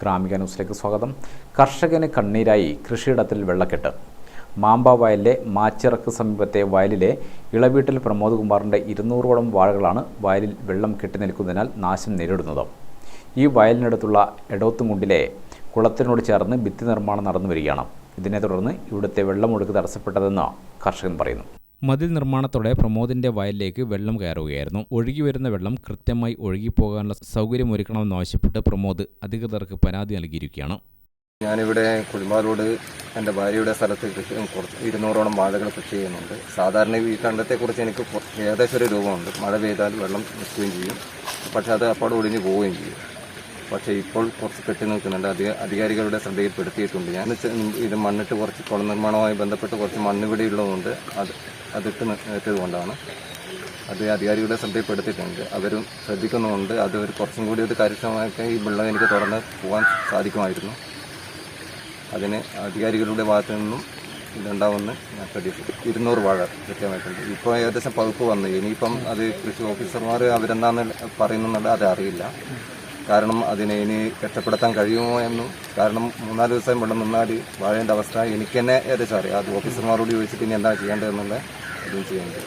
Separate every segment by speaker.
Speaker 1: ഗ്രാമിക ന്യൂസിലേക്ക് സ്വാഗതം. കർഷകന് കണ്ണീരായി കൃഷിയിടത്തിൽ വെള്ളക്കെട്ട്. മാമ്പ വയലിലെ മാച്ചിറക്ക് സമീപത്തെ വയലിലെ ഇളവീട്ടിൽ പ്രമോദ് കുമാറിൻ്റെ 200ഓളം വാഴകളാണ് വയലിൽ വെള്ളം കെട്ടിനിൽക്കുന്നതിനാൽ നാശം നേരിടുന്നത്. ഈ വയലിനടുത്തുള്ള എടോത്തുമുണ്ടിലെ കുളത്തിനോട് ചേർന്ന് ഭിത്തി നിർമ്മാണം നടന്നു വരികയാണ്. ഇതിനെ തുടർന്ന് ഇവിടുത്തെ വെള്ളമൊഴുക്ക് തടസ്സപ്പെട്ടതെന്ന് കർഷകൻ പറയുന്നു. മതിൽ നിർമ്മാണത്തോടെ പ്രമോദിന്റെ വയലിലേക്ക് വെള്ളം കയറുകയായിരുന്നു. ഒഴുകിവരുന്ന വെള്ളം കൃത്യമായി ഒഴുകിപ്പോകാനുള്ള സൗകര്യമൊരുക്കണമെന്നാവശ്യപ്പെട്ട് പ്രമോദ് അധികൃതർക്ക് പരാതി നൽകിയിരിക്കുകയാണ്.
Speaker 2: ഞാനിവിടെ കുഴിമാലോട് എൻ്റെ ഭാര്യയുടെ സ്ഥലത്ത് 200ഓളം വാഴകൾ കൃഷി ചെയ്യുന്നുണ്ട്. സാധാരണ ഈ കണ്ടത്തെക്കുറിച്ച് എനിക്ക് ഏകദേശം ഒരു രൂപമുണ്ട്. മഴ പെയ്താൽ വെള്ളം നിൽക്കുകയും ചെയ്യും, പക്ഷേ അത് അപ്പോൾ ഒഴിഞ്ഞു പോവുകയും ചെയ്യും. പക്ഷേ ഇപ്പോൾ കുറച്ച് കെട്ടി നിൽക്കുന്നുണ്ട്. അധികാരികളുടെ ശ്രദ്ധയിൽപ്പെടുത്തിയിട്ടുണ്ട്. ഞാൻ ഇത് മണ്ണിട്ട് കുറച്ച് കുള നിർമ്മാണവുമായി ബന്ധപ്പെട്ട് കുറച്ച് മണ്ണ് ഇവിടെ ഉള്ളതുകൊണ്ട് അതിട്ട് നിർത്തിയത് കൊണ്ടാണ്. അത് അധികാരികളുടെ ശ്രദ്ധയിൽപ്പെടുത്തിയിട്ടുണ്ട്. അവരും ശ്രദ്ധിക്കുന്നുമുണ്ട്. അത് കുറച്ചും കൂടി ഒരു കാര്യക്ഷമമായിട്ട് ഈ വെള്ളം എനിക്ക് തുറന്ന് പോകാൻ സാധിക്കുമായിരുന്നു. അതിന് അധികാരികളുടെ ഭാഗത്തു നിന്നും ഇതുണ്ടാവുമെന്ന് ഞാൻ പ്രതീക്ഷിക്കും. 200 വാഴ കൃത്യമായിട്ടുണ്ട്. ഇപ്പോൾ ഏകദേശം പകുപ്പ് വന്നു. ഇനിയിപ്പം അത് കൃഷി ഓഫീസർമാർ അവരെന്താന്ന് പറയുന്നുണ്ട്, അത് അറിയില്ല. കാരണം അതിനെ ഇനി രക്ഷപ്പെടുത്താൻ കഴിയുമോ എന്നും, കാരണം 3-4 ദിവസം വെള്ളം നിന്നാൽ വാഴേൻ്റെ അവസ്ഥ എനിക്ക് തന്നെ ഏകദേശം അറിയാം. അത് ഓഫീസർമാരോട് ചോദിച്ചിട്ട് ഇനി എന്താ ചെയ്യേണ്ടതെന്നുള്ള ഇതും ചെയ്യേണ്ടത്.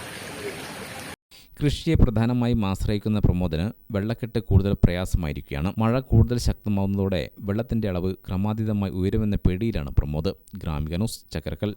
Speaker 1: കൃഷിയെ പ്രധാനമായും ആശ്രയിക്കുന്ന പ്രമോദിന് വെള്ളക്കെട്ട് കൂടുതൽ പ്രയാസമായിരിക്കുകയാണ്. മഴ കൂടുതൽ ശക്തമാവുന്നതോടെ വെള്ളത്തിന്റെ അളവ് ക്രമാതീതമായി ഉയരുമെന്ന പേടിയിലാണ് പ്രമോദ്. ഗ്രാമിക ന്യൂസ്, ചക്കരക്കൽ.